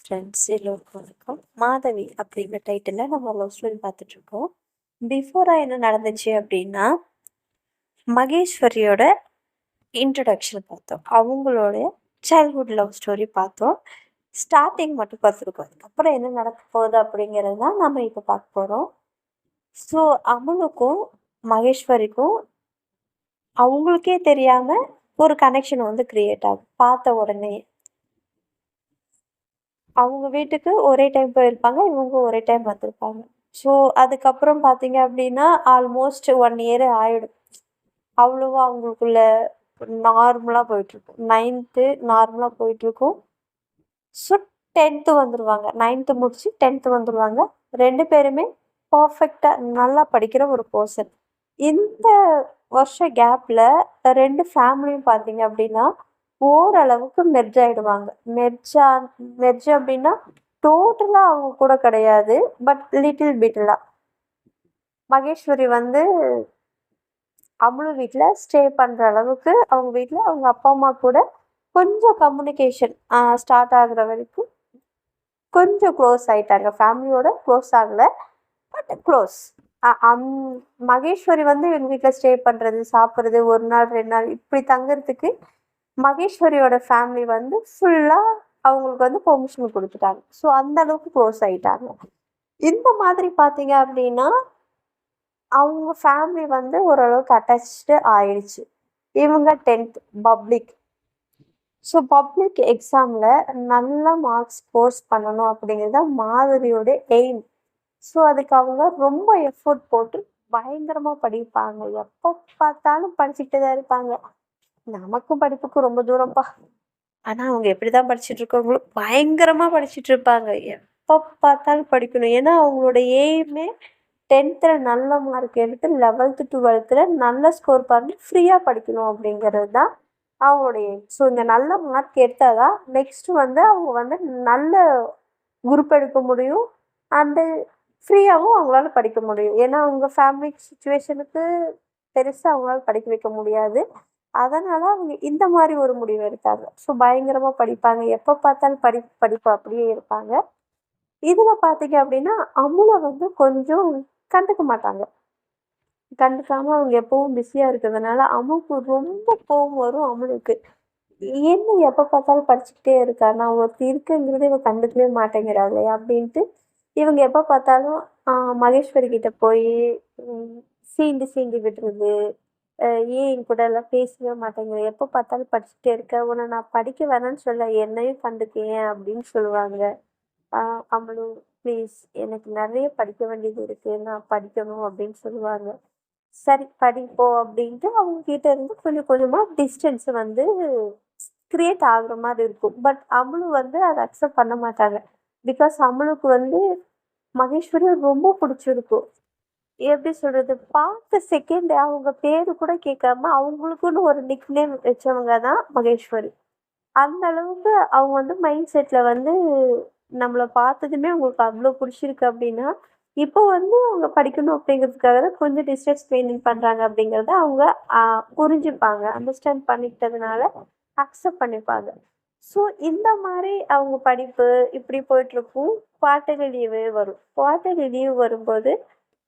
Friends எல்லோருக்கும் வணக்கம். மாதவி அப்படிங்கிற டைட்டிலில் நம்ம லவ் ஸ்டோரி பார்த்துட்ருக்கோம். பிஃபோராக என்ன நடந்துச்சு அப்படின்னா, மகேஸ்வரியோட இன்ட்ரடக்ஷன் பார்த்தோம். அவங்களோட சைல்ட்ஹுட் லவ் ஸ்டோரி பார்த்தோம். ஸ்டார்டிங் மட்டும் பார்த்துருக்கோம். அதுக்கப்புறம் என்ன நடக்க போகுது அப்படிங்கிறது தான் நம்ம இப்போ பார்க்க போகிறோம். ஸோ அமுலுக்கும் மகேஸ்வரிக்கும் அவங்களுக்கே தெரியாமல் ஒரு கனெக்ஷன் வந்து க்ரியேட் ஆகும் பார்த்த உடனே. அவங்க வீட்டுக்கு ஒரே டைம் போயிருப்பாங்க. இவங்க ஒரே டைம் வந்திருப்பாங்க. ஸோ, அதுக்கப்புறம் பார்த்தீங்க அப்படின்னா, ஆல்மோஸ்ட் 1 இயர் ஆயிடும். அவ்வளவா அவங்களுக்குள்ள நார்மலா போயிட்டுருக்கும். 9த் நார்மலா போயிட்டுருக்கும். ஸோ, 10த் வந்துருவாங்க. 9த் முடிச்சு 10த் வந்துருவாங்க. 2 பேருமே பர்ஃபெக்ட்டா நல்லா படிக்கிற ஒரு பெர்சன். இந்த வருஷ கேப்ல 2 ஃபேமிலியும் பார்த்தீங்க அப்படின்னா, ஓரளவுக்கு மெர்ஜ் ஆயிடுவாங்க. மெர்ஜ் அப்படின்னா, டோட்டலா அவங்க கூட கிடையாது. But little பிட்லாம். மகேஸ்வரி வந்து அமுலு வீட்ல ஸ்டே பண்ற அளவுக்கு அவங்க வீட்ல அவங்க அப்பா, அம்மா கூட கொஞ்சம் கம்யூனிகேஷன் ஸ்டார்ட் ஆகுற வரைக்கும் கொஞ்சம் க்ளோஸ் ஆயிட்டாங்க. ஃபேமிலியோட க்ளோஸ் ஆகல. But close. மகேஸ்வரி வந்து எங்கள் வீட்டில் ஸ்டே பண்ணுறது, சாப்பிட்றது, 1 நாள் 2 நாள் இப்படி தங்குறதுக்கு மகேஸ்வரியோட ஃபேமிலி வந்து ஃபுல்லாக அவங்களுக்கு வந்து பெர்மிஷன் கொடுத்துட்டாங்க. ஸோ அந்த அளவுக்கு க்ளோஸ் ஆகிட்டாங்க. இந்த மாதிரி பார்த்தீங்க அப்படின்னா அவங்க ஃபேமிலி வந்து ஓரளவுக்கு அட்டாச்சு ஆயிடுச்சு. இவங்க 10th பப்ளிக். ஸோ பப்ளிக் எக்ஸாமில் நல்ல மார்க்ஸ் ஸ்கோர்ஸ் பண்ணணும் அப்படிங்கிறது தான் மாதவியோட எய்ம். ஸோ அதுக்கு அவங்க ரொம்ப எஃபோர்ட் போட்டு பயங்கரமாக படிப்பாங்க. எப்போ பார்த்தாலும் படிச்சுக்கிட்டு தான் இருப்பாங்க. நமக்கும் படிப்புக்கும் ரொம்ப தூரம்ப்பா. ஆனால் அவங்க எப்படி தான் படிச்சுட்டு இருக்காங்களோ பயங்கரமாக படிச்சுட்டு இருப்பாங்க. எப்போ பார்த்தாலும் படிக்கணும். ஏன்னா அவங்களோட எய்மே 10th நல்ல மார்க் எடுத்து 11th 12th நல்ல ஸ்கோர் பண்ணி ஃப்ரீயாக படிக்கணும் அப்படிங்கிறது தான் அவங்களோட எய்ம். ஸோ இந்த நல்ல மார்க் எடுத்தால் தான் நெக்ஸ்ட்டு வந்து அவங்க வந்து நல்ல குரூப் எடுக்க முடியும். அண்டு ஃப்ரீயாகவும் அவங்களால படிக்க முடியும். ஏன்னா அவங்க ஃபேமிலி சுச்சுவேஷனுக்கு பெருசாக அவங்களால படிக்க வைக்க முடியாது. அதனால் அவங்க இந்த மாதிரி ஒரு முடிவு எடுத்தாங்க. ஸோ பயங்கரமாக படிப்பாங்க. எப்போ பார்த்தாலும் படிப்பு அப்படியே இருப்பாங்க. இதில் பார்த்தீங்க அப்படின்னா அமுலை வந்து கொஞ்சம் கண்டுக்க மாட்டாங்க. கண்டுக்காமல் அவங்க எப்பவும் பிஸியாக இருக்கிறதுனால அமுக்கு ரொம்ப கோவம் வரும் அமுலுக்கு. என்ன எப்போ பார்த்தாலும் படிச்சுக்கிட்டே இருக்கா, நான் ஒருத்தி இருக்குங்கிறத இவ கண்டுக்கவே மாட்டேங்கிறாளே அப்படின்ட்டு இவங்க எப்போ பார்த்தாலும் மகேஸ்வரி கிட்ட போய் சீண்டி சீண்டி விடுறது. ஏன் என் கூட எல்லாம் பேசவே மாட்டேங்கிற, எப்போ பார்த்தாலும் படிச்சுட்டே இருக்க, உன்னை நான் படிக்க வேணான்னு சொல்ல என்னையும் கண்டுக்கேன் அப்படின்னு சொல்லுவாங்க. அம்மளு ப்ளீஸ், எனக்கு நிறைய படிக்க வேண்டியது இருக்கு, நான் படிக்கணும் அப்படின்னு சொல்லுவாங்க. சரி படிப்போம் அப்படின்ட்டு அவங்க கிட்ட இருந்து கொஞ்சம் கொஞ்சமாக டிஸ்டன்ஸ் வந்து கிரியேட் ஆகுற மாதிரி இருக்கும். பட் அமுலு வந்து அதை அக்செப்ட் பண்ண மாட்டாங்க. பிகாஸ் அமுலுக்கு வந்து மகேஸ்வரி ரொம்ப பிடிச்சிருக்கும். எப்படி சொல்றது, பார்த்த செகண்ட் அவங்க பேரு கூட கேட்காம அவங்களுக்குன்னு ஒரு நிக் நேம் வச்சவங்க தான் மகேஸ்வரி. அந்த அளவுக்கு அவங்க வந்து மைண்ட் செட்ல வந்து நம்மளை பார்த்ததுமே அவங்களுக்கு அவ்வளோ பிடிச்சிருக்கு அப்படின்னா, இப்போ வந்து அவங்க படிக்கணும் அப்படிங்கிறதுக்காக தான் கொஞ்சம் டிஸ்டன்ஸ் மெயின்டைன் பண்றாங்க அப்படிங்கிறத அவங்க புரிஞ்சுப்பாங்க. அண்டர்ஸ்டாண்ட் பண்ணிக்கிட்டதுனால அக்செப்ட் பண்ணிப்பாங்க. ஸோ இந்த மாதிரி அவங்க படிப்பு இப்படி போயிட்டுருக்கும். குவார்ட்டர்லி லீவு வரும். குவார்ட்டர்லி லீவ் வரும்போது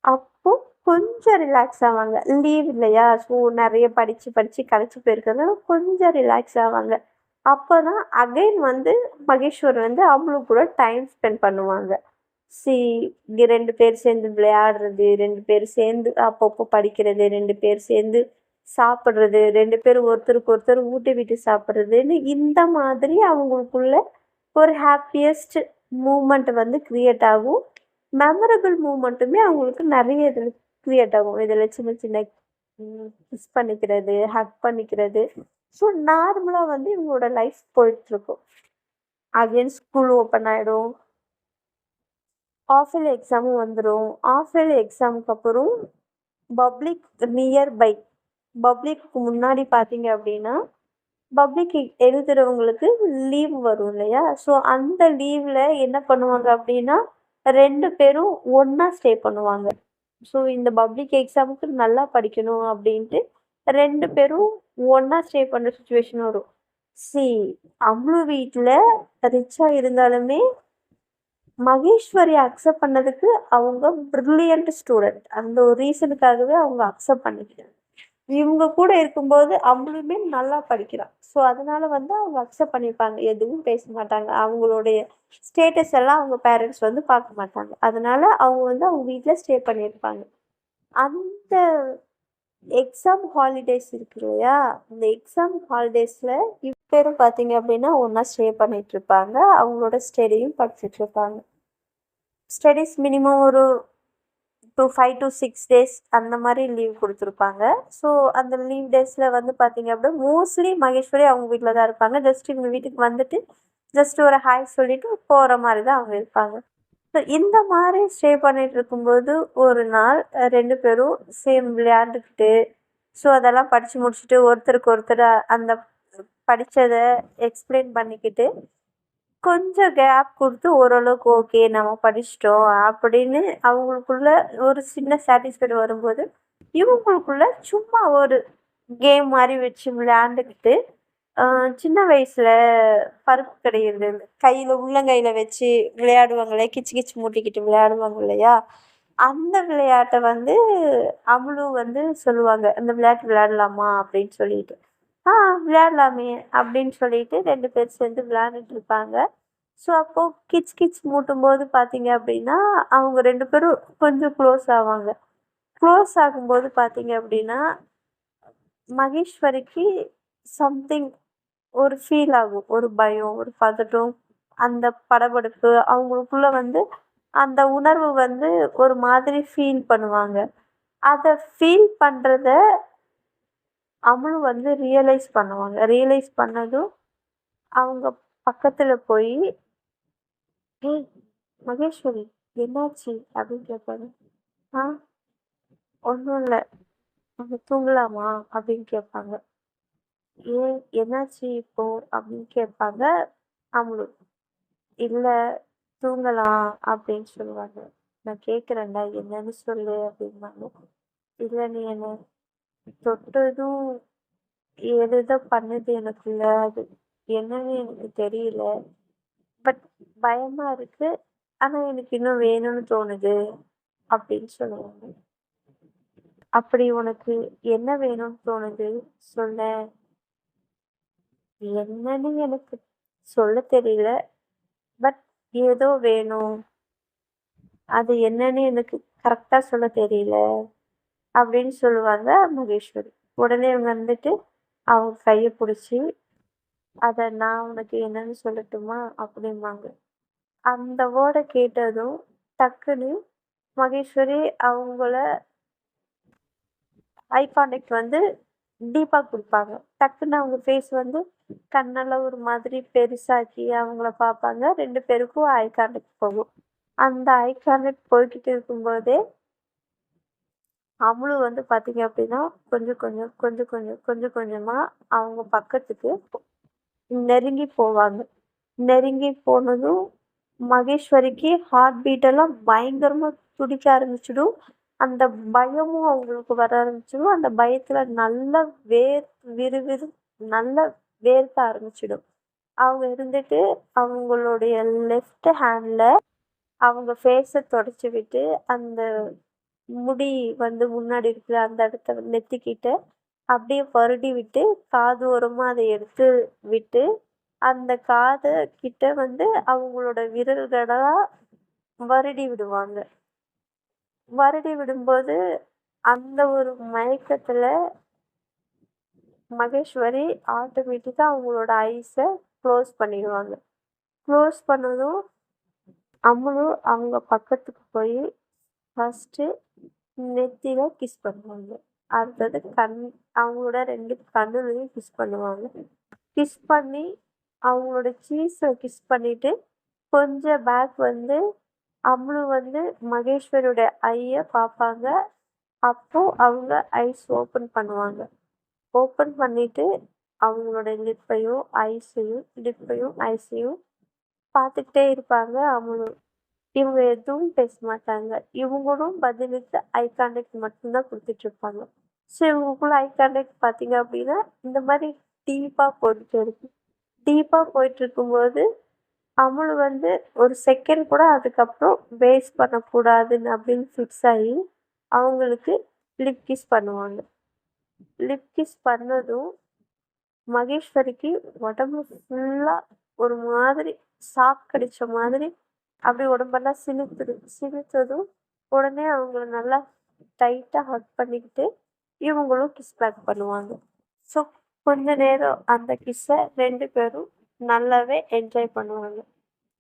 அப்போ கொஞ்சம் ரிலாக்ஸ் ஆவாங்க. லீவ் இல்லையா? ஸோ நிறைய படிச்சு படிச்சு களைச்சு போயிருக்கிறதுனால கொஞ்சம் ரிலாக்ஸ் ஆவாங்க. அப்போதான் அகைன் வந்து மகேஸ்வர் வந்து அமுலு கூட டைம் ஸ்பெண்ட் பண்ணுவாங்க. சி 2 பேர் சேர்ந்து விளையாடுறது, 2 பேர் சேர்ந்து அப்பப்போ படிக்கிறது, 2 பேர் சேர்ந்து சாப்பிட்றது, 2 பேரும் ஒருத்தருக்கு ஒருத்தர் ஊட்டி விட்டு சாப்பிட்றதுன்னு இந்த மாதிரி அவங்களுக்குள்ள ஒரு ஹாப்பியஸ்ட் மூமெண்ட் வந்து கிரியேட் ஆகும். மெமரபிள் மூமெண்ட்டுமே அவங்களுக்கு நிறைய இதில் கிரியேட் ஆகும். இதில் சின்ன சின்ன கிஸ் பண்ணிக்கிறது, ஹக் பண்ணிக்கிறது. ஸோ நார்மலாக வந்து இவங்களோட லைஃப் போயிட்டுருக்கும். அகைன் ஸ்கூல் ஓப்பன் ஆகிடும். ஆஃப் இயர்லி எக்ஸாமும் வந்துடும். ஆஃப் இயர்லி எக்ஸாமுக்கு அப்புறம் பப்ளிக் நியர்பை பப்ளிக்கு முன்னாடி பார்த்தீங்க அப்படின்னா பப்ளிக் எழுதுறவங்களுக்கு லீவ் வரும் இல்லையா? ஸோ அந்த லீவில் என்ன பண்ணுவாங்க அப்படின்னா 2 பேரும் ஒன்றா ஸ்டே பண்ணுவாங்க. ஸோ இந்த பப்ளிக் எக்ஸாமுக்கு நல்லா படிக்கணும் அப்படின்ட்டு 2 பேரும் ஒன்றா ஸ்டே பண்ணுற சுச்சுவேஷன் வரும். சி அம்லு வீட்ல ரிச்சா இருந்தாலுமே மகேஸ்வரி அக்செப்ட் பண்ணதுக்கு அவங்க பிரில்லியன்ட் ஸ்டூடெண்ட். அந்த ஒரு ரீசனுக்காகவே அவங்க அக்செப்ட் பண்ணிக்கிட்டாங்க. இவங்க கூட இருக்கும்போது அவங்களுமே நல்லா படிக்கிறா. ஸோ அதனால வந்து அவங்க அக்செப்ட் பண்ணிப்பாங்க. எதுவும் பேச மாட்டாங்க. அவங்களுடைய ஸ்டேட்டஸ் எல்லாம் அவங்க பேரண்ட்ஸ் வந்து பார்க்க மாட்டாங்க. அதனால அவங்க வந்து அவங்க வீட்ல ஸ்டே பண்ணியிருப்பாங்க. அந்த எக்ஸாம் ஹாலிடேஸ் இருக்கு இல்லையா? அந்த எக்ஸாம் ஹாலிடேஸ்ல பேரும் பார்த்தீங்க அப்படின்னா ஒண்ணா ஸ்டே பண்ணிட்டு இருப்பாங்க. அவங்களோட ஸ்டடியும் படிச்சுட்டு இருப்பாங்க. ஸ்டடீஸ் மினிமம் ஒரு 5 to 6 டேஸ் அந்த மாதிரி லீவ் கொடுத்துருப்பாங்க. ஸோ அந்த லீவ் டேஸில் வந்து பார்த்தீங்க அப்படின்னா மோஸ்ட்லி மகேஸ்வரி அவங்க வீட்டில் தான் இருப்பாங்க. ஜஸ்ட் இவங்க வீட்டுக்கு வந்துட்டு ஜஸ்ட் ஒரு ஹாய் சொல்லிட்டு போகிற மாதிரி தான் அவங்க இருப்பாங்க. ஸோ இந்த மாதிரி ஸ்டே பண்ணிட்டு இருக்கும்போது ஒரு நாள் 2 பேரும் சேம் விளையாண்டுக்கிட்டு ஸோ அதெல்லாம் படித்து முடிச்சுட்டு ஒருத்தருக்கு ஒருத்தர் அந்த படித்ததை எக்ஸ்பிளைன் பண்ணிக்கிட்டு கொஞ்சம் கேப் கொடுத்து ஓரளவுக்கு ஓகே நம்ம படிச்சிட்டோம் அப்படின்னு அவங்களுக்குள்ள ஒரு சின்ன சாட்டிஸ்ஃபைடு வரும்போது இவங்களுக்குள்ள சும்மா ஒரு கேம் மாதிரி வச்சு விளையாண்டுக்கிட்டு சின்ன வயசுல பருப்பு கிடையாது கையில் உள்ளங்கையில் வச்சு விளையாடுவாங்களே கிச்சு கிச்சு மூட்டிக்கிட்டு விளையாடுவாங்க இல்லையா அந்த விளையாட்டை வந்து அமுலு வந்து சொல்லுவாங்க அந்த விளையாட்டு விளையாடலாமா அப்படின்னு சொல்லிட்டு விளையாடலாமே அப்படின்னு சொல்லிட்டு 2 பேர் சேர்ந்து விளையாண்டுட்டு இருப்பாங்க. ஸோ அப்போது கிச் கிச் மூட்டும்போது பார்த்தீங்க அப்படின்னா அவங்க 2 பேரும் கொஞ்சம் க்ளோஸ் ஆவாங்க. க்ளோஸ் ஆகும்போது பார்த்தீங்க அப்படின்னா மகேஸ்வரிக்கு சம்திங் ஒரு ஃபீல் ஆகும். ஒரு பயம், ஒரு பதட்டம், அந்த படபடப்பு அவங்களுக்குள்ள வந்து அந்த உணர்வு வந்து ஒரு மாதிரி ஃபீல் பண்ணுவாங்க. அதை ஃபீல் பண்ணுறத அமுலு வந்து ரியலைஸ் பண்ணுவாங்க. ரியலைஸ் பண்ணதும் அவங்க பக்கத்தில் போய் ஏய் மகேஸ்வரி என்னாச்சு அப்படின்னு கேட்பாங்க. ஆ ஒன்றும் இல்லை நம்ம தூங்கலாமா அப்படின்னு கேட்பாங்க. ஏன் என்னாச்சு இப்போ அப்படின்னு கேட்பாங்க அமுலு. இல்லை தூங்கலாம் அப்படின்னு சொல்லுவாங்க. நான் கேட்குறேன்டா என்னன்னு சொல்லு அப்படிம்பாங்க. இல்லை நீ என்ன தொட்டதும் ஏதேதோ பண்ணுது எனக்குள்ள அது என்னன்னு எனக்கு தெரியல பட் பயமா இருக்கு ஆனா எனக்கு இன்னும் வேணும்னு தோணுது அப்படின்னு சொல்லுவாங்க. அப்படி உனக்கு என்ன வேணும்னு தோணுது சொல்ல. என்னன்னு எனக்கு சொல்ல தெரியல பட் ஏதோ வேணும் அது என்னன்னு எனக்கு கரெக்டா சொல்ல தெரியல அப்படின்னு சொல்லுவாங்க மகேஸ்வரி. உடனே இவங்க வந்துட்டு அவங்க கையை பிடிச்சி அதை நான் உனக்கு என்னன்னு சொல்லட்டுமா அப்படிம்பாங்க. அந்த வேர்டை கேட்டதும் டக்குன்னு மகேஸ்வரி அவங்கள ஐ கான்டாக்ட் வந்து டீப்பாக கொடுப்பாங்க. டக்குன்னு அவங்க ஃபேஸ் வந்து கண்ணெல்லாம் ஒரு மாதிரி பெருசாக்கி அவங்கள பார்ப்பாங்க. 2 பேருக்கும் ஐ கான்டாக்ட் போகும். அந்த ஐ கான்டாக்ட் போய்கிட்டு இருக்கும்போதே அமுலு வந்து பார்த்தீங்க அப்படின்னா கொஞ்சம் கொஞ்சமாக அவங்க பக்கத்துக்கு நெருங்கி போவாங்க. நெருங்கி போனதும் மகேஸ்வரிக்கு ஹார்ட் பீட்டெல்லாம் பயங்கரமாக துடிக்க ஆரம்பிச்சிடும். அந்த பயமும் அவங்களுக்கு வர ஆரம்பிச்சிடும். அந்த பயத்தில் நல்லா விறுவிறு நல்லா வேர்க்க ஆரம்பிச்சிடும். அவங்க இருந்துட்டு அவங்களுடைய லெஃப்ட் ஹேண்டில் அவங்க ஃபேஸை தொடச்சி விட்டு அந்த முடி வந்து முன்னாடி இருக்கிற அந்த இடத்த நெத்திக்கிட்ட அப்படியே வருடி விட்டு காது ஓரமாக அதை எடுத்து விட்டு அந்த காது கிட்ட வந்து அவங்களோட விரல்களால் வருடி விடுவாங்க. வருடி விடும்போது அந்த ஒரு மயக்கத்தில் மகேஸ்வரி ஆட்டோமேட்டிக்காக அவங்களோட ஐஸை க்ளோஸ் பண்ணிடுவாங்க. க்ளோஸ் பண்ணதும் அமுலு அவங்க பக்கத்துக்கு போய் ஃபஸ்ட்டு நெத்தியில் கிஸ் பண்ணுவாங்க. அடுத்தது அவங்களோட 2 கண்ணுலையும் கிஸ் பண்ணுவாங்க. கிஸ் பண்ணி அவங்களோட சீஸை கிஸ் பண்ணிவிட்டு கொஞ்சம் பேக் வந்து அமுலு வந்து மகேஸ்வரியோட ஐயை பார்ப்பாங்க. அப்போது அவங்க ஐஸ் ஓப்பன் பண்ணுவாங்க. ஓப்பன் பண்ணிவிட்டு அவங்களோட லிப்பையும் ஐஸையும் பார்த்துக்கிட்டே இருப்பாங்க அமுலு. இவங்க எதுவும் பேச மாட்டாங்க. இவங்களும் பதிலுக்கு ஐ கான்டாக்ட் மட்டும்தான் கொடுத்துட்ருப்பாங்க. ஸோ இவங்களுக்குள்ள ஐ கான்டாக்ட் பார்த்தீங்க அப்படின்னா இந்த மாதிரி டீப்பாக போயிட்டு இருக்கும். டீப்பா போயிட்டுருக்கும்போது, அமுல் வந்து ஒரு செகண்ட் கூட அதுக்கப்புறம் வேஸ்ட் பண்ணக்கூடாதுன்னு அப்படின்னு ஃபிக்ஸ் ஆகி, அவங்களுக்கு லிப் கிஸ் பண்ணுவாங்க. லிப் கிஸ் பண்ணதும், மகேஸ்வரிக்கு உடம்பு ஃபுல்லா ஒரு மாதிரி சாக்கடிச்ச மாதிரி அப்படியே உடம்பெல்லாம் சிலுத்ததும், உடனே அவங்கள நல்லா டைட்டா ஹக் பண்ணிக்கிட்டு, இவங்களும் கிஸ் பேக் பண்ணுவாங்க. ஸோ, கொஞ்ச நேரம் அந்த கிஸ்ஸ 2 பேரும் நல்லாவே என்ஜாய் பண்ணுவாங்க.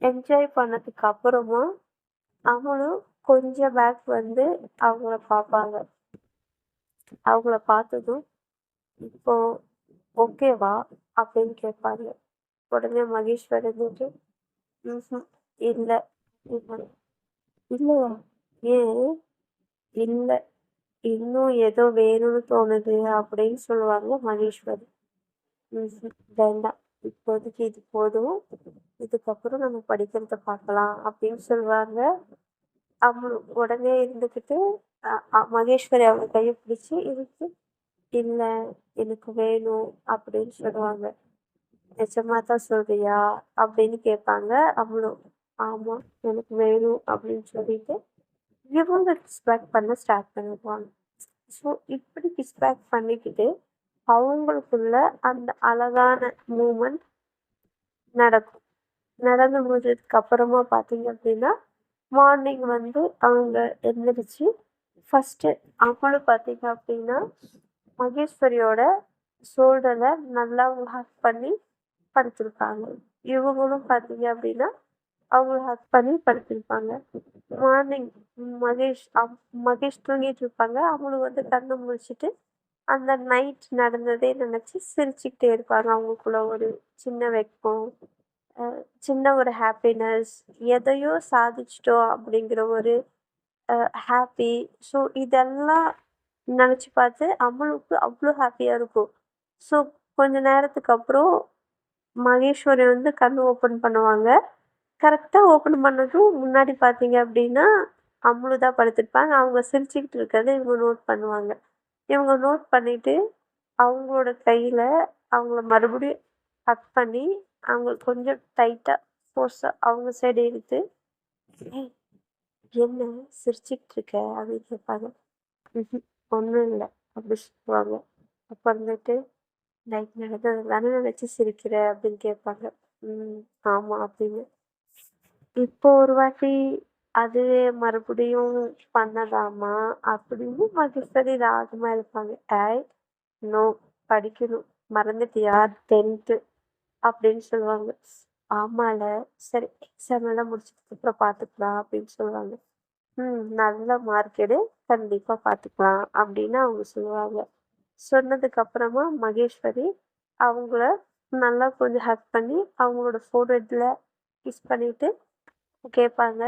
என்ஜாய் பண்ணதுக்கு அப்புறமா, அவளும் கொஞ்சம் பேக் வந்து அவங்கள பார்ப்பாங்க. அவங்கள பார்த்ததும், "இப்போ ஓகேவா?" அப்படின்னு கேட்பாங்க. உடனே மகேஸ்வரி இருந்துட்டு, "ம்ஹ்ம். இல்ல." அப்படிம்பாங்க. "இல்லையா? ஏன்?" "இல்ல. இன்னும் ஏதோ வேணும்னு தோணுது." அப்படின்னு சொல்லுவாங்க மகேஸ்வரி. ம்ஹ்ம். "வேண்டாம். இப்போதைக்கு இது போதும். இதுக்கப்புறம் நம்ம படிக்கிறத பார்க்கலாம்." அப்படின்னு சொல்லுவாங்க. அவங்களும் உடனே இருந்துக்கிட்டு, அ அ மகேஸ்வரி அவங்க கைய பிடிச்சு இழுத்து, "இல்ல, எனக்கு வேணும்." அப்படின்னு சொல்லுவாங்க. "நிஜமா தான் சொல்றியா?" அப்படின்னு கேட்பாங்க அவளும். "ஆமா, எனக்கு வேணும்." அப்படின்னு சொல்லிட்டு, இவங்க கிஸ் பேக் பண்ண ஸ்டார்ட் பண்ணிடுவாங்க. ஸோ, இப்படி கிஸ் பேக் பண்ணிக்கிட்டு, அவங்களுக்குள்ள அந்த அழகான மூமெண்ட் நடக்கும். நடந்து முடிஞ்சதுக்கு அப்புறமா பார்த்தீங்க அப்படின்னா, மார்னிங் வந்து அவங்க எந்திரிச்சு ஃபர்ஸ்ட்டு அவங்களும் பார்த்தீங்க அப்படின்னா, மகேஸ்வரியோட ஷோல்டர நல்லா ஹக் பண்ணி படுத்திருப்பாங்க. இவங்களும் பார்த்தீங்க அப்படின்னா, அவங்கள ஹக் பண்ணி படுத்திருப்பாங்க. மார்னிங் மகேஷ் தூங்கிட்டு இருப்பாங்க. அவங்களும் வந்து கண்ண முழிச்சுட்டு, அந்த நைட் நடந்ததே நினைச்சு சிரிச்சுக்கிட்டே இருப்பாங்க. அவங்களுக்குள்ள ஒரு சின்ன வெட்கம், அ சின்ன ஒரு ஹாப்பினஸ், எதையோ சாதிச்சுட்டோம் அப்படிங்கிற ஒரு ஹாப்பி. ஸோ இதெல்லாம் நினச்சு பார்த்து அம்மளுக்கு அவ்வளோ ஹாப்பியா இருக்கும். ஸோ கொஞ்ச நேரத்துக்கு அப்புறம் மகேஸ்வரி வந்து கண்ணு ஓப்பன் பண்ணுவாங்க. கரெக்ட்டா ஓப்பன் பண்ணதும் முன்னாடி பார்த்தீங்க அப்படின்னா, அம்முலு தான் படுத்திருப்பாங்க. அவங்க சிரிச்சுக்கிட்டு இருக்கிறத இவங்க நோட் பண்ணுவாங்க. இவங்க நோட் பண்ணிட்டு, அவங்களோட கையில அவங்கள மறுபடியும் ஹக் பண்ணி, அவங்க கொஞ்சம் டைட்டா ஃபோர்ஸா அவங்க சைடு இழுத்து, "ஏய், என்ன சிரிச்சுக்கிட்டு இருக்க?" அப்படின்னு கேட்பாங்க. "ம்ஹ்ம். ஒண்ணும் இல்ல." அப்படி சொல்லுவாங்க. அப்ப இருந்துட்டு, "நைட் நடந்தது தானே நினைச்சு சிரிக்கிற?" அப்படின்னு கேட்பாங்க. "ம். ஆமா." அப்படின்னு. இப்போ ஒரு வாட்டி அதுவே மறுபடியும் பண்ணலாமா? அப்படின்னு மகேஸ்வரி ராகமா இருப்பாங்க. "ஏய், நோ, படிக்கணும். மறந்துட்டியா? 10th." அப்படின்னு சொல்லுவாங்க. "ஆமால. சரி, எக்ஸாம் எல்லாம் முடிச்சதுக்கப்புறம் பார்த்துக்கலாம்." அப்படின்னு சொல்லுவாங்க. "ம். நல்ல மார்க் எடு. கண்டிப்பா பார்த்துக்கலாம்." அப்படின்னு அவங்க சொல்லுவாங்க. சொன்னதுக்கு அப்புறமா மகேஸ்வரி அவங்கள நல்லா கொஞ்சம் ஹக் பண்ணி, அவங்களோட ஃபோreheadல கிஸ் பண்ணிட்டு கேட்பாங்க.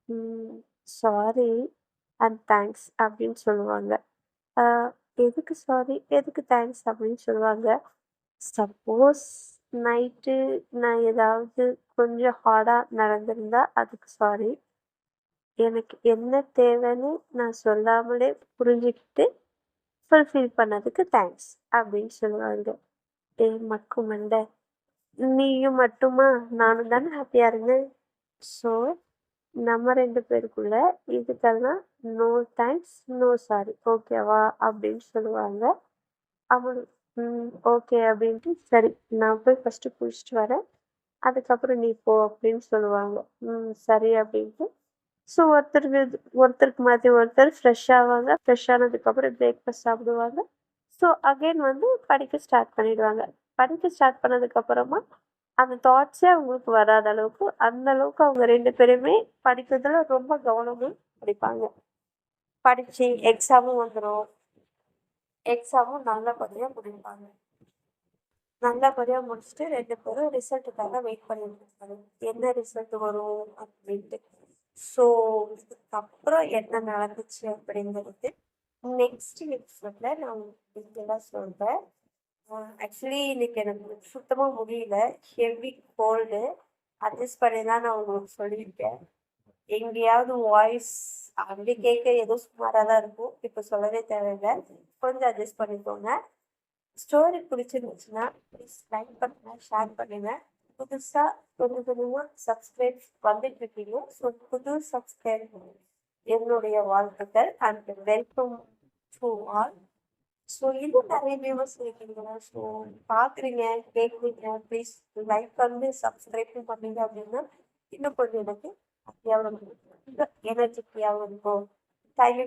ம். "Sorry and thanks." அப்படின்னு சொல்லுவாங்க. "அ எதுக்கு சாரி? எதுக்கு தேங்க்ஸ்?" அப்படின்னு சொல்லுவாங்க. "சப்போஸ் நைட்டு நான் ஏதாவது கொஞ்சம் ஹார்டா நடந்திருந்தா அதுக்கு சாரி. எனக்கு என்ன தேவைன்னு நான் சொல்லாமலே புரிஞ்சுக்கிட்டு ஃபுல்ஃபில் பண்ணதுக்கு தேங்க்ஸ்." அப்படின்னு சொல்லுவாங்க. "ஏய் மக்கு மண்டை, நீயும் மட்டுமா? நானும் தானே ஹாப்பியா இருந்தேன். ஸோ நம்ம 2 பேருக்குள்ள இதுக்கெல்லாம் நோ தேங்க்ஸ், நோ சாரி. ஓகேவா?" அப்படின்னு சொல்லுவாங்க. அவளும் ஓகே அப்படின்ட்டு, "சரி, நான் போய் ஃபர்ஸ்ட்டு குளிச்சுட்டு வரேன். அதுக்கப்புறம் நீ போ." அப்படின்னு சொல்லுவாங்க. சரி அப்படின்ட்டு. ஸோ ஒருத்தருக்கு மாத்தி ஒருத்தர் ஃப்ரெஷ் ஆவாங்க. ஃப்ரெஷ் ஆனதுக்கப்புறம் பிரேக்ஃபாஸ்ட் சாப்பிடுவாங்க. ஸோ அகைன் வந்து படிக்க ஸ்டார்ட் பண்ணிடுவாங்க. படிக்க ஸ்டார்ட் பண்ணதுக்கப்புறமா, அந்த தாட்ஸே அவங்களுக்கு வராத அளவுக்கு, அந்த அளவுக்கு அவங்க 2 பேருமே படிக்கிறதுல ரொம்ப கவனமா படிப்பாங்க. படிச்சு எக்ஸாமும் வந்துரும். எக்ஸாமும் நல்லபடியா முடிப்பாங்க. நல்லபடியா முடிச்சுட்டு 2 பேரும் ரிசல்ட்டுக்காக வெயிட் பண்ணிட்டு இருப்பாங்க. என்ன ரிசல்ட் வரும் அப்படின்ட்டு. ஸோ இதுக்கப்புறம் என்ன நடந்துச்சு அப்படிங்கிறது நெக்ஸ்ட் எபிசோட்ல நான் உங்களுக்கு டீட்டெயிலா சொல்றேன். ஆக்சுவலி இன்னைக்கு எனக்கு சுத்தமா முடியல. Heavy gold. அட்ஜஸ்ட் பண்ணி தான் நான் உங்களுக்கு சொல்லியிருக்கேன். எங்கேயாவது வாய்ஸ் அப்படி கேட்க ஏதோ சுமாரா தான் இருக்கும். இப்போ சொல்லவே தேவையில்ல. கொஞ்சம் அட்ஜஸ்ட் பண்ணிக்கோங்க. ஸ்டோரி பிடிச்சிருந்துச்சுன்னா ப்ளீஸ் லைக் பண்ணுங்க, ஷேர் பண்ணுங்க. புதுசா கொஞ்சம் கொஞ்சமா சப்ஸ்கிரைப் வந்துட்டு இருக்கீங்க. ஸோ புது சப்ஸ்கிரைப் என்னுடைய வாழ்த்துக்கள் and welcome to all. So இன்னும் நிறைய வியூவர்ஸ் இருக்கீங்க. ஸோ பார்க்குறீங்க, கேட்குறீங்க. ப்ளீஸ் லைக் பண்ணி சப்ஸ்கிரைப் பண்ணீங்க அப்படின்னா இன்னும் கொஞ்சம் எனக்கு ஹாப்பியாகவும் இருக்கும், எனர்ஜிட்டியாகவும் இருக்கும். தேங்க்யூ.